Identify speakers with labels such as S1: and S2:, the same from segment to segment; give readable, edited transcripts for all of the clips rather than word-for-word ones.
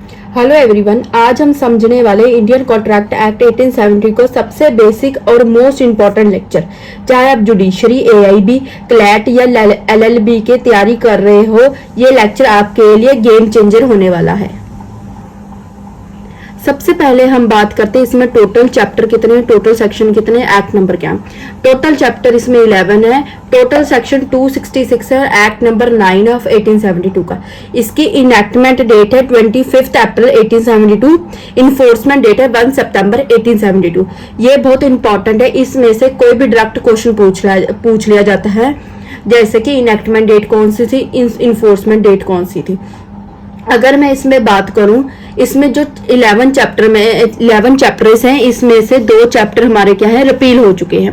S1: Hello everyone, आज हम समझने वाले इंडियन कॉन्ट्रैक्ट एक्ट 1870 को सबसे बेसिक और मोस्ट इम्पॉर्टेंट लेक्चर। चाहे आप जुडिशरी, एआईबी, क्लैट या एलएलबी की तैयारी कर रहे हो, ये लेक्चर आपके लिए गेम चेंजर होने वाला है। सबसे पहले हम बात करते हैं इसमें टोटल चैप्टर कितने, टोटल सेक्शन कितने, एक्ट नंबर क्या। टोटल चैप्टर इसमें 11 है, टोटल सेक्शन 266 है, एक्ट नंबर 9 ऑफ 1872 का। इसकी इनएक्टमेंट डेट है 25 अप्रैल 1872, इन्फोर्समेंट डेट है 1 सितंबर 1872। ये बहुत इंपॉर्टेंट है, इसमें से कोई भी डायरेक्ट क्वेश्चन पूछ लिया जाता है, जैसे कि इनएक्टमेंट डेट कौन सी थी, इन्फोर्समेंट डेट कौन सी थी। अगर मैं इसमें बात करूं, इसमें जो 11 चैप्टर्स हैं, इसमें से 2 चैप्टर हमारे क्या है, रिपील हो चुके हैं।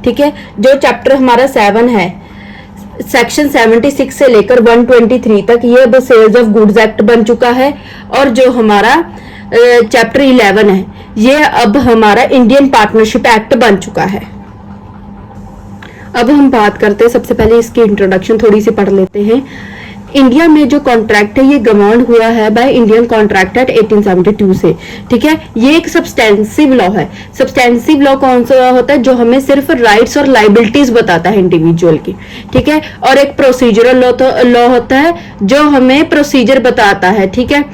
S1: ठीक है, जो चैप्टर हमारा 7 है, सेक्शन 76 से लेकर 123 तक, ये अब सेल्स ऑफ गुड्स एक्ट बन चुका है। और जो हमारा चैप्टर 11 है, ये अब हमारा इंडियन पार्टनरशिप एक्ट बन चुका है। अब हम बात करते हैं, सबसे पहले इसकी इंट्रोडक्शन थोड़ी सी पढ़ लेते हैं। इंडिया में जो कॉन्ट्रैक्ट है, ये गवर्न हुआ है बाय इंडियन कॉन्ट्रैक्ट एक्ट 1872 से। ठीक है, ये एक सब्सटेंसिव लॉ है। सब्सटेंसिव लॉ कौन सा होता है, जो हमें सिर्फ राइट्स और लाइबिलिटीज बताता है इंडिविजुअल की। ठीक है, और एक प्रोसीजरल लॉ होता है, जो हमें प्रोसीजर बताता है। ठीक है,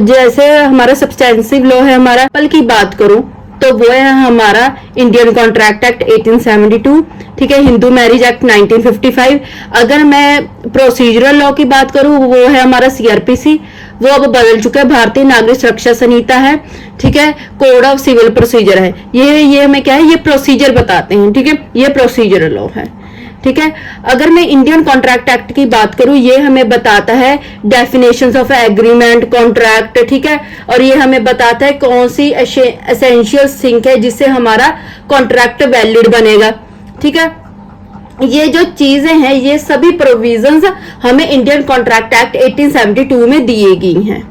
S1: जैसे हमारा सब्सटेंसिव लॉ है, हमारा पल की बात करूं तो वो है हमारा इंडियन कॉन्ट्रैक्ट एक्ट 1872। ठीक है, हिंदू मैरिज एक्ट 1955। अगर मैं प्रोसीजरल लॉ की बात करूं, वो है हमारा सीआरपीसी, वो अब बदल चुका है, भारतीय नागरिक सुरक्षा संहिता है। ठीक है, कोड ऑफ सिविल प्रोसीजर है। ये हमें क्या है, ये प्रोसीजर बताते हैं। ठीक है, ये प्रोसीजरल लॉ है। ठीक है, अगर मैं इंडियन कॉन्ट्रैक्ट एक्ट की बात करूं, ये हमें बताता है डेफिनेशंस ऑफ एग्रीमेंट, कॉन्ट्रैक्ट। ठीक है, और ये हमें बताता है कौन सी एसेंशियल थिंग है जिससे हमारा कॉन्ट्रैक्ट वैलिड बनेगा। ठीक है, ये जो चीजें हैं, ये सभी प्रोविजंस हमें इंडियन कॉन्ट्रैक्ट एक्ट 1872 में दिए गई हैं।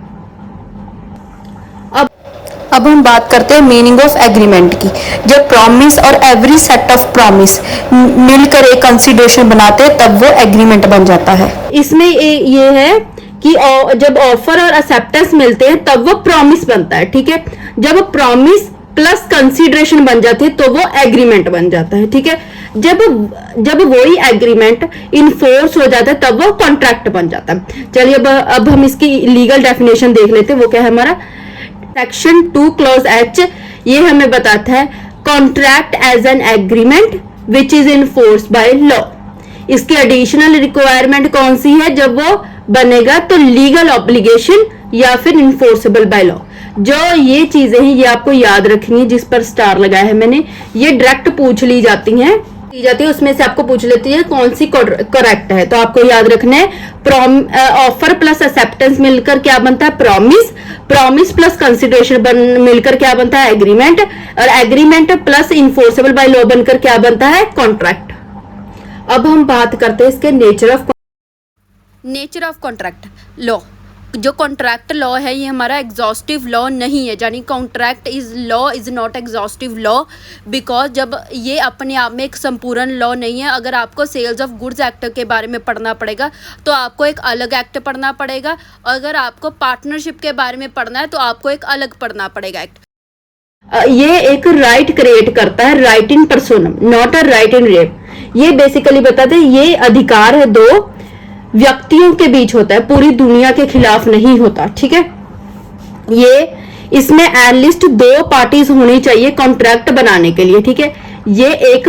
S1: अब हम बात करते हैं मीनिंग ऑफ एग्रीमेंट की। जब प्रॉमिस और एवरी सेट ऑफ प्रॉमिस मिलकर एक कंसिडरेशन बनाते हैं, तब वो एग्रीमेंट बन जाता है। इसमें ये है कि जब ऑफर और एक्सेप्टेंस मिलते हैं, तब वो प्रॉमिस बनता है। ठीक है, जब प्रॉमिस प्लस कंसिडरेशन बन जाती है, तो वो एग्रीमेंट बन जाता है। ठीक है, जब वही एग्रीमेंट इनफोर्स हो जाता है, तब वो कॉन्ट्रैक्ट बन जाता है। चलिए अब हम इसकी लीगल डेफिनेशन देख लेते हैं। वो क्या है हमारा सेक्शन 2 क्लॉज एच, ये हमें बताता है contract as an agreement which is enforce by law. इसकी एडिशनल रिक्वायरमेंट कौन सी है, जब वो बनेगा तो लीगल ऑब्लिगेशन या फिर इनफोर्सेबल बाय लॉ। जो ये चीजें हैं, ये आपको याद रखनी है, जिस पर स्टार लगाया है मैंने, ये डायरेक्ट पूछ ली जाती हैं, उसमें से आपको पूछ लेती है कौन सी करेक्ट है। तो आपको याद रखना है ऑफर प्लस एक्सेप्टेंस मिलकर क्या बनता है, प्रॉमिस। प्रॉमिस प्लस कंसिडरेशन मिलकर क्या बनता है, एग्रीमेंट। और agreement plus enforceable by law बनकर क्या बनता है, कॉन्ट्रैक्ट। अब हम बात करते हैं इसके नेचर ऑफ कॉन्ट्रैक्ट लॉ। जो कॉन्ट्रैक्ट लॉ है, ये हमारा एग्जॉस्टिव लॉ नहीं है, यानी contract law is not exhaustive law, because जब ये अपने आप में एक संपूर्ण लॉ नहीं है। अगर आपको सेल्स ऑफ गुड्स एक्ट के बारे में पढ़ना पड़ेगा, तो आपको एक अलग एक्ट पढ़ना पड़ेगा। अगर आपको पार्टनरशिप के बारे में पढ़ना है, तो आपको एक अलग पढ़ना पड़ेगा एक्ट। ये एक राइट क्रिएट करता है, right in personam, not a right in rem. ये बेसिकली बताते हैं, ये अधिकार है 2 व्यक्तियों के बीच होता है, पूरी दुनिया के खिलाफ नहीं होता। ठीक है, ये इसमें एटलीस्ट 2 पार्टीज होनी चाहिए कॉन्ट्रैक्ट बनाने के लिए। ठीक है, ये एक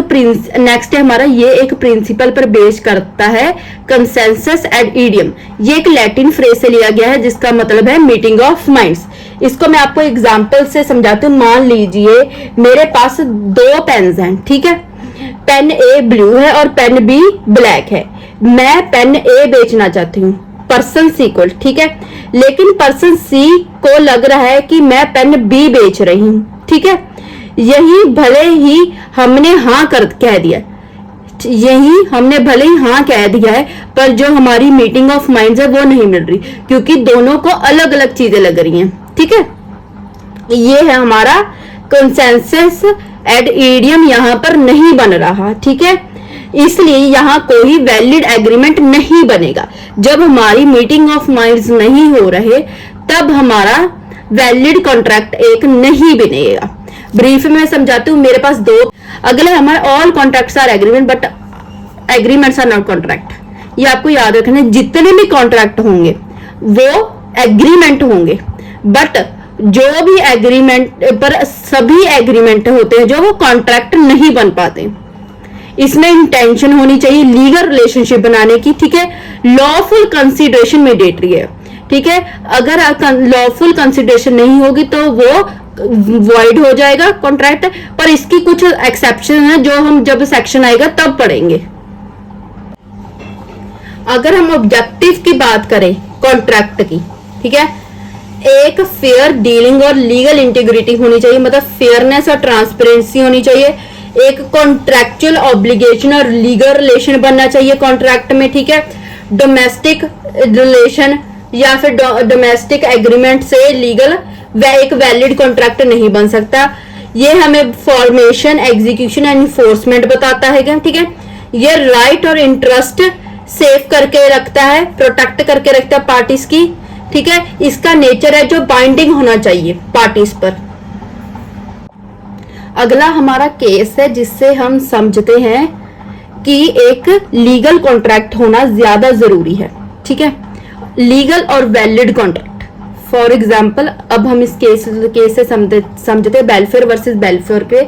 S1: नेक्स्ट है हमारा, ये एक प्रिंसिपल पर बेस करता है, कंसेंसस एड इडियम। ये एक लैटिन फ्रेज से लिया गया है, जिसका मतलब है मीटिंग ऑफ माइंड्स। इसको मैं आपको एग्जांपल से समझाती हूँ। मान लीजिए मेरे पास 2 पेन्स हैं। ठीक है, पेन ए ब्लू है और पेन बी ब्लैक है। मैं पेन ए बेचना चाहती हूँ पर्सन सी को। ठीक है, लेकिन पर्सन सी को लग रहा है कि मैं पेन बी बेच रही हूँ। ठीक है, यही भले ही हमने हाँ कह दिया, है, पर जो हमारी मीटिंग ऑफ माइंड्स है, वो नहीं मिल रही, क्योंकि दोनों को अलग अलग चीजें लग रही हैं। ठीक है, ये है हमारा कंसेंसस एड इडियम, यहां पर नहीं बन रहा। ठीक है, इसलिए यहाँ कोई वैलिड एग्रीमेंट नहीं बनेगा। जब हमारी मीटिंग ऑफ माइंड्स नहीं हो रहे तब हमारा वैलिड कॉन्ट्रैक्ट एक नहीं बनेगा। ब्रीफ में समझाती हूँ। मेरे पास दो, अगले हमारे all contracts are agreement but agreements are not contract. ये आपको याद रखना है, जितने भी कॉन्ट्रैक्ट होंगे वो एग्रीमेंट होंगे, बट जो भी एग्रीमेंट पर सभी एग्रीमेंट होते हैं जो वो कॉन्ट्रैक्ट नहीं बन पाते। इसमें इंटेंशन होनी चाहिए लीगल रिलेशनशिप बनाने की, ठीक है। लॉफुल कंसिडरेशन मैंडेटरी है, ठीक है। अगर लॉफुल कंसिडरेशन नहीं होगी तो वो वॉइड हो जाएगा कॉन्ट्रैक्ट, पर इसकी कुछ एक्सेप्शन है जो हम जब सेक्शन आएगा तब पढ़ेंगे। अगर हम ऑब्जेक्टिव की बात करें कॉन्ट्रैक्ट की, ठीक है, एक फेयर डीलिंग और लीगल इंटीग्रिटी होनी चाहिए, मतलब फेयरनेस और ट्रांसपेरेंसी होनी चाहिए। एक कॉन्ट्रैक्चुअल ऑब्लिगेशन और लीगल रिलेशन बनना चाहिए कॉन्ट्रैक्ट में, ठीक है। डोमेस्टिक रिलेशन या फिर डोमेस्टिक एग्रीमेंट से लीगल एक वैलिड कॉन्ट्रैक्ट नहीं बन सकता। ये हमें फॉर्मेशन, एग्जीक्यूशन एंड इन्फोर्समेंट बताता है, ठीक है। ये राइट और इंटरेस्ट सेव करके रखता है, प्रोटेक्ट करके रखता है पार्टीज की, ठीक है। इसका नेचर है जो बाइंडिंग होना चाहिए पार्टीज पर। अगला हमारा केस है जिससे हम समझते हैं कि एक लीगल कॉन्ट्रैक्ट होना ज्यादा जरूरी है, ठीक है। लीगल और वैलिड कॉन्ट्रैक्ट, फॉर एग्जाम्पल अब हम इस केस से समझते हैं बेलफेयर वर्सेस बेलफेयर के।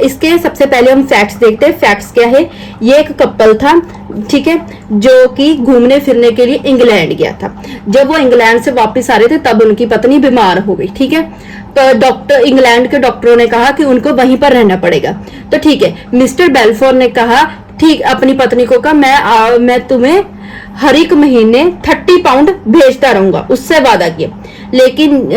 S1: इसके सबसे पहले हम फैक्ट्स देखते हैं। फैक्ट्स क्या है? ये एक कपल था, ठीक है, जो कि घूमने फिरने के लिए इंग्लैंड गया था। जब वो इंग्लैंड से वापस आ रहे थे तब उनकी पत्नी बीमार हो गई, ठीक है। तो इंग्लैंड के डॉक्टरों ने कहा कि उनको वहीं पर रहना पड़ेगा। तो ठीक है, मिस्टर बेलफोर ने कहा, ठीक, अपनी पत्नी को कहा मैं तुम्हें हर एक महीने 30 पाउंड भेजता रहूंगा, उससे वादा किया। लेकिन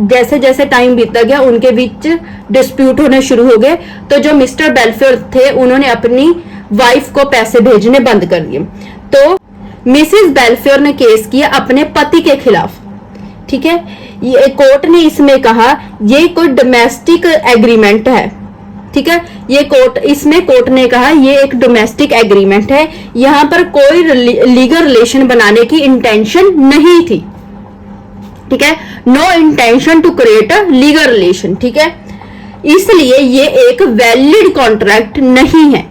S1: जैसे जैसे टाइम बीतता गया उनके बीच डिस्प्यूट होने शुरू हो गए। तो जो मिस्टर बेलफेयर थे उन्होंने अपनी वाइफ को पैसे भेजने बंद कर दिए। तो मिसेस बेलफेयर ने केस किया अपने पति के खिलाफ, ठीक है। ये कोर्ट ने इसमें कहा ये कोई डोमेस्टिक एग्रीमेंट है, ठीक है। ये कोर्ट ने कहा ये एक डोमेस्टिक एग्रीमेंट है, यहां पर कोई लीगल रिलेशन बनाने की इंटेंशन नहीं थी, ठीक है। No intention to create a legal relation, ठीक है। इसलिए ये एक वैलिड कॉन्ट्रैक्ट नहीं है,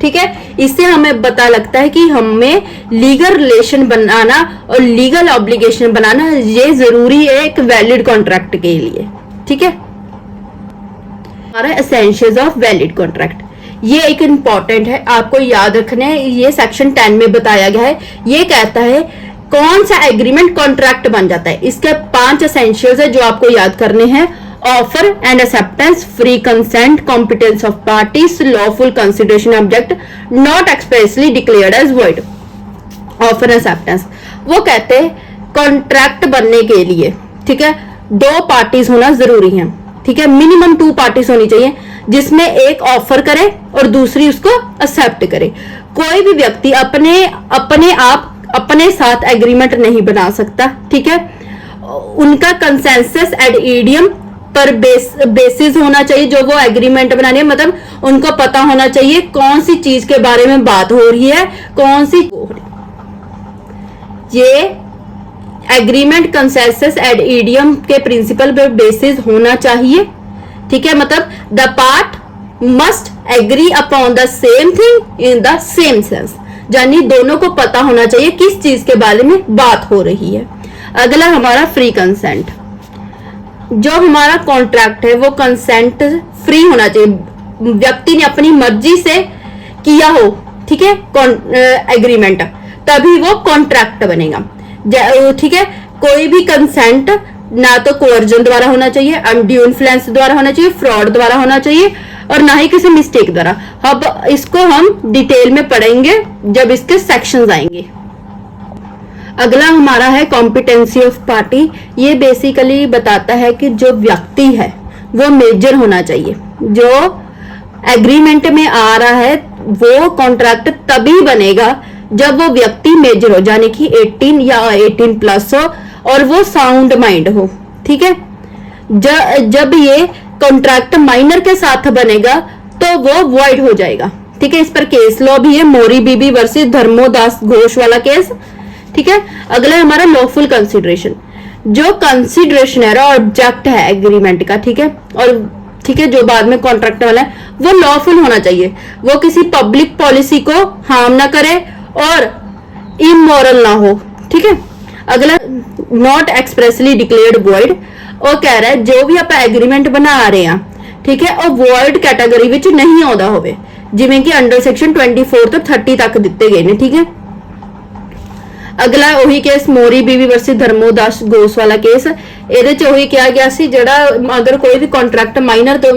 S1: ठीक है। इससे हमें पता लगता है कि हमें लीगल रिलेशन बनाना और लीगल ऑब्लिगेशन बनाना ये जरूरी है एक वैलिड कॉन्ट्रैक्ट के लिए, ठीक है। एसेंशियल्स ऑफ वैलिड कॉन्ट्रैक्ट, ये एक इंपॉर्टेंट है, आपको याद रखना है। ये सेक्शन 10 में बताया गया है। ये कहता है कौन सा एग्रीमेंट कॉन्ट्रैक्ट बन जाता है। इसके 5 एसेंशियल्स है जो आपको याद करने हैं। Offer and acceptance, free consent, competence of parties, lawful consideration object, not expressly declared as void. Offer acceptance, वो कहते हैं कॉन्ट्रैक्ट बनने के लिए, ठीक है, 2 पार्टीज होना जरूरी है, ठीक है। मिनिमम 2 पार्टीज होनी चाहिए जिसमें एक ऑफर करे और दूसरी उसको एक्सेप्ट करे। कोई भी व्यक्ति अपने साथ एग्रीमेंट नहीं बना सकता, ठीक है। उनका कंसेंसस एड इडियम पर बेसिस होना चाहिए जो वो एग्रीमेंट बनाने, मतलब उनको पता होना चाहिए कौन सी चीज के बारे में बात हो रही है, कौन सी। ये एग्रीमेंट कंसेंसस एड इडियम के प्रिंसिपल पे बेसिस होना चाहिए, ठीक है। मतलब the part must agree upon the same thing in the same sense, यानी दोनों को पता होना चाहिए किस चीज के बारे में बात हो रही है। अगला हमारा फ्री कंसेंट। जो हमारा कॉन्ट्रैक्ट है वो कंसेंट फ्री होना चाहिए, व्यक्ति ने अपनी मर्जी से किया हो, ठीक है, एग्रीमेंट, तभी वो कॉन्ट्रैक्ट बनेगा, ठीक है। कोई भी कंसेंट ना तो कोअर्जन द्वारा होना चाहिए, अनड्यू इन्फ्लुएंस द्वारा होना चाहिए, फ्रॉड द्वारा होना चाहिए, और ना ही किसी मिस्टेक द्वारा। अब इसको हम डिटेल में पढ़ेंगे जब इसके सेक्शंस आएंगे। अगला हमारा है कॉम्पिटेंसी ऑफ पार्टी। ये बेसिकली बताता है कि जो व्यक्ति है वो मेजर होना चाहिए। जो एग्रीमेंट में आ रहा है वो कॉन्ट्रैक्ट तभी बनेगा जब वो व्यक्ति मेजर हो, यानी कि 18 या 18 प्लस हो और वो साउंड माइंड हो, ठीक है। जब ये कॉन्ट्रैक्ट माइनर के साथ बनेगा तो वो वॉइड हो जाएगा, ठीक है। इस पर केस लॉ भी है, मोरी बीबी वर्सेस धर्मोदास घोष वाला केस, ठीक है। अगला है हमारा लॉफुल कंसिडरेशन। जो कंसिडरेशन है ऑब्जेक्ट है एग्रीमेंट का, ठीक है, और ठीक है जो बाद में कॉन्ट्रैक्ट वाला है वो लॉफुल होना चाहिए, वो किसी पब्लिक पॉलिसी को हार्म ना करे और इमोरल ना हो, ठीक है। अगला नॉट एक्सप्रेसली डिक्लेयर्ड वॉइड, वो कह रहा है जो भी आप एग्रीमेंट बना रहे हैं, ठीक है, और वॉइड कैटेगरी विच नहीं आउंदा होवे, जिवें कि अंडर सेक्शन 24 तो 30 तक दिते गए ने, ठीक है। अगला वही केस मोरी बीबी वर्सेस धर्मोदास घोष वाला केस, ਇਹਦੇ ਚ ਉਹੀ ਕਿਹਾ ਗਿਆ ਸੀ ਜਿਹੜਾ अगर कोई भी कॉन्ट्रैक्ट माइनर तो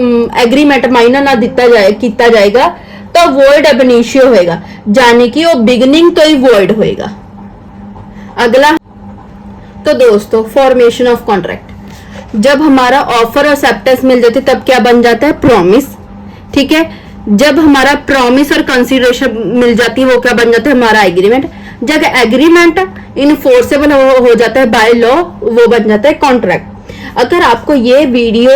S1: एग्रीमेंट माइनर ना दिता जाए किया जाएगा तो वॉइड एब इनिशियो होएगा, यानी कि वो बिगिनिंग तो ही वॉइड होएगा। अगला तो दोस्तों फॉर्मेशन ऑफ कॉन्ट्रैक्ट, जब हमारा ऑफर और एक्सेप्टेंस मिल जाती तब क्या बन जाता है, प्रॉमिस, ठीक है। जब हमारा प्रॉमिस और कंसीडरेशन मिल जाती है वो क्या बन जाता है, हमारा एग्रीमेंट। जब एग्रीमेंट इनफोर्सेबल हो जाता है बाय लॉ वो बन जाता है कॉन्ट्रैक्ट। अगर आपको ये वीडियो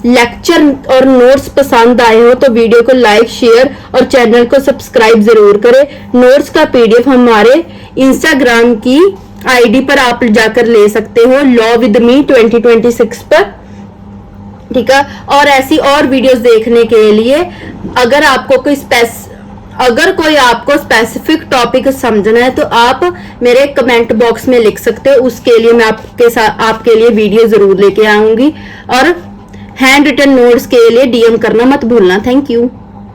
S1: लेक्चर और नोट्स पसंद आए हो तो वीडियो को लाइक शेयर और चैनल को सब्सक्राइब जरूर करें। नोट्स का पीडीएफ हमारे इंस्टाग्राम की आईडी पर आप जाकर ले सकते हो, लॉ विद मी 2026 पर, ठीक है। और ऐसी और वीडियोस देखने के लिए अगर कोई आपको स्पेसिफिक टॉपिक समझना है तो आप मेरे कमेंट बॉक्स में लिख सकते हो, उसके लिए मैं आपके लिए वीडियो जरूर लेके आऊंगी। और हैंड रिटन नोट्स के लिए डीएम करना मत भूलना। Thank you.